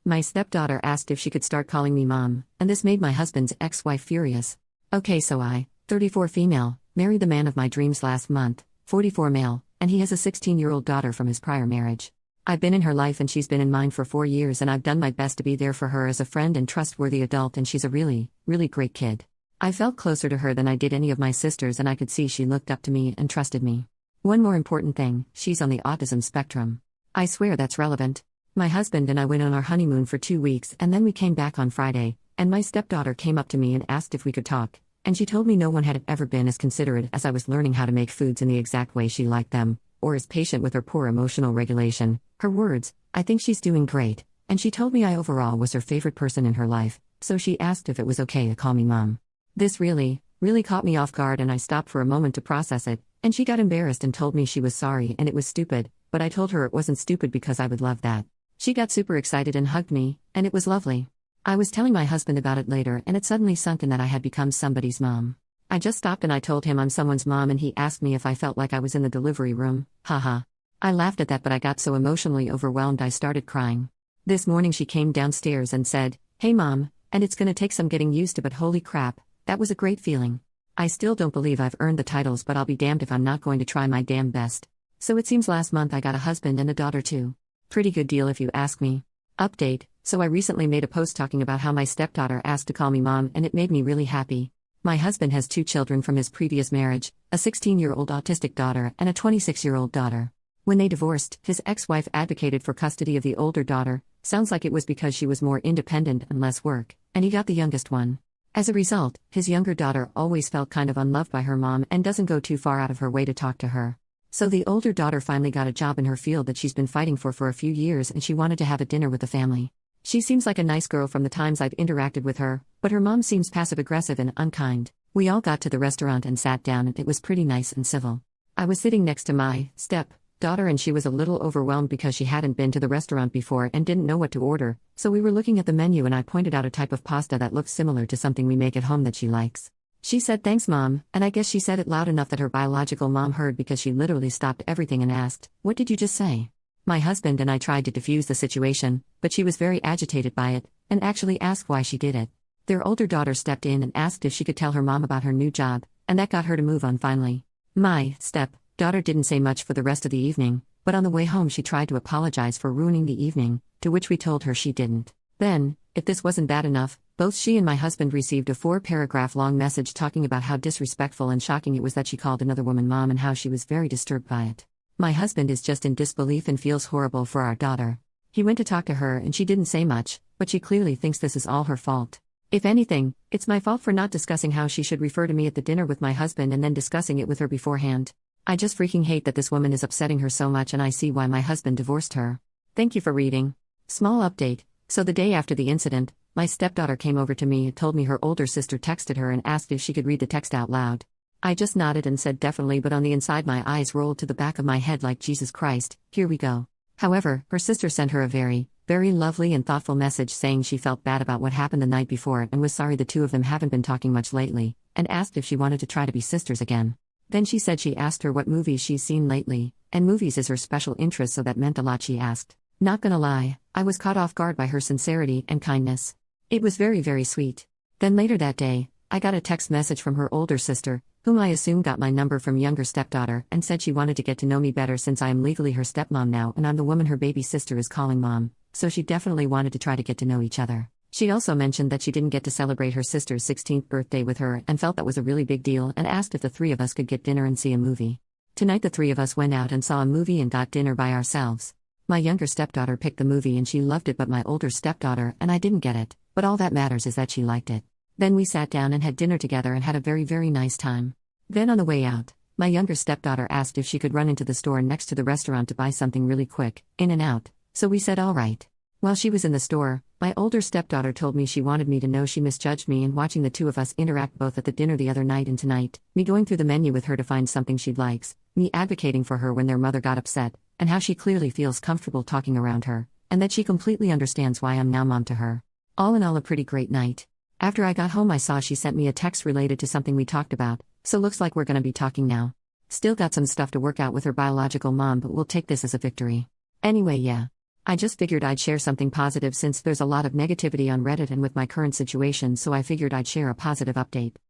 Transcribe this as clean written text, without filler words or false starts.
My stepdaughter asked if she could start calling me mom, and this made my husband's ex-wife furious. Okay, so I, 34 female, married the man of my dreams last month, 44 male, and he has a 16-year-old daughter from his prior marriage. I've been in her life and she's been in mine for 4 years, and I've done my best to be there for her as a friend and trustworthy adult, and she's a really, really great kid. I felt closer to her than I did any of my sisters, and I could see she looked up to me and trusted me. One more important thing, she's on the autism spectrum. I swear that's relevant. My husband and I went on our honeymoon for 2 weeks, and then we came back on Friday, and my stepdaughter came up to me and asked if we could talk, and she told me no one had ever been as considerate as I was learning how to make foods in the exact way she liked them, or as patient with her poor emotional regulation. Her words, I think she's doing great, and she told me I overall was her favorite person in her life, so she asked if it was okay to call me mom. This really, really caught me off guard, and I stopped for a moment to process it, and she got embarrassed and told me she was sorry and it was stupid, but I told her it wasn't stupid because I would love that. She got super excited and hugged me, and it was lovely. I was telling my husband about it later, and it suddenly sunk in that I had become somebody's mom. I just stopped and I told him I'm someone's mom, and he asked me if I felt like I was in the delivery room. Haha. I laughed at that, but I got so emotionally overwhelmed I started crying. This morning she came downstairs and said, "Hey mom," and it's gonna take some getting used to, but holy crap, that was a great feeling. I still don't believe I've earned the titles, but I'll be damned if I'm not going to try my damn best. So it seems last month I got a husband and a daughter too. Pretty good deal if you ask me. Update, so I recently made a post talking about how my stepdaughter asked to call me mom, and it made me really happy. My husband has 2 children from his previous marriage, a 16-year-old autistic daughter and a 26-year-old daughter. When they divorced, his ex-wife advocated for custody of the older daughter. Sounds like it was because she was more independent and less work, and he got the youngest one. As a result, his younger daughter always felt kind of unloved by her mom and doesn't go too far out of her way to talk to her. So the older daughter finally got a job in her field that she's been fighting for a few years, and she wanted to have a dinner with the family. She seems like a nice girl from the times I've interacted with her, but her mom seems passive-aggressive and unkind. We all got to the restaurant and sat down, and it was pretty nice and civil. I was sitting next to my step-daughter, and she was a little overwhelmed because she hadn't been to the restaurant before and didn't know what to order, so we were looking at the menu and I pointed out a type of pasta that looks similar to something we make at home that she likes. She said thanks mom, and I guess she said it loud enough that her biological mom heard because she literally stopped everything and asked, "What did you just say?" My husband and I tried to defuse the situation, but she was very agitated by it, and actually asked why she did it. Their older daughter stepped in and asked if she could tell her mom about her new job, and that got her to move on finally. My step-daughter didn't say much for the rest of the evening, but on the way home she tried to apologize for ruining the evening, to which we told her she didn't. Then, if this wasn't bad enough, both she and my husband received a 4-paragraph-long message talking about how disrespectful and shocking it was that she called another woman mom and how she was very disturbed by it. My husband is just in disbelief and feels horrible for our daughter. He went to talk to her and she didn't say much, but she clearly thinks this is all her fault. If anything, it's my fault for not discussing how she should refer to me at the dinner with my husband and then discussing it with her beforehand. I just freaking hate that this woman is upsetting her so much, and I see why my husband divorced her. Thank you for reading. Small update. So the day after the incident, my stepdaughter came over to me and told me her older sister texted her and asked if she could read the text out loud. I just nodded and said definitely, but on the inside my eyes rolled to the back of my head like Jesus Christ, here we go. However, her sister sent her a very, very lovely and thoughtful message saying she felt bad about what happened the night before and was sorry the two of them haven't been talking much lately, and asked if she wanted to try to be sisters again. Then she said she asked her what movies she's seen lately, and movies is her special interest, so that meant a lot. She asked. Not gonna lie, I was caught off guard by her sincerity and kindness. It was very, very sweet. Then later that day, I got a text message from her older sister, whom I assume got my number from younger stepdaughter, and said she wanted to get to know me better since I am legally her stepmom now and I'm the woman her baby sister is calling mom, so she definitely wanted to try to get to know each other. She also mentioned that she didn't get to celebrate her sister's 16th birthday with her and felt that was a really big deal, and asked if the 3 of us could get dinner and see a movie. Tonight the 3 of us went out and saw a movie and got dinner by ourselves. My younger stepdaughter picked the movie and she loved it, but my older stepdaughter and I didn't get it, but all that matters is that she liked it. Then we sat down and had dinner together and had a very, very nice time. Then on the way out, my younger stepdaughter asked if she could run into the store next to the restaurant to buy something really quick, in and out, so we said all right. While she was in the store, my older stepdaughter told me she wanted me to know she misjudged me in watching the 2 of us interact both at the dinner the other night and tonight, me going through the menu with her to find something she likes, me advocating for her when their mother got upset, and how she clearly feels comfortable talking around her, and that she completely understands why I'm now mom to her. All in all, a pretty great night. After I got home I saw she sent me a text related to something we talked about, so looks like we're gonna be talking now. Still got some stuff to work out with her biological mom, but we'll take this as a victory. Anyway, yeah. I just figured I'd share something positive since there's a lot of negativity on Reddit and with my current situation, so I figured I'd share a positive update.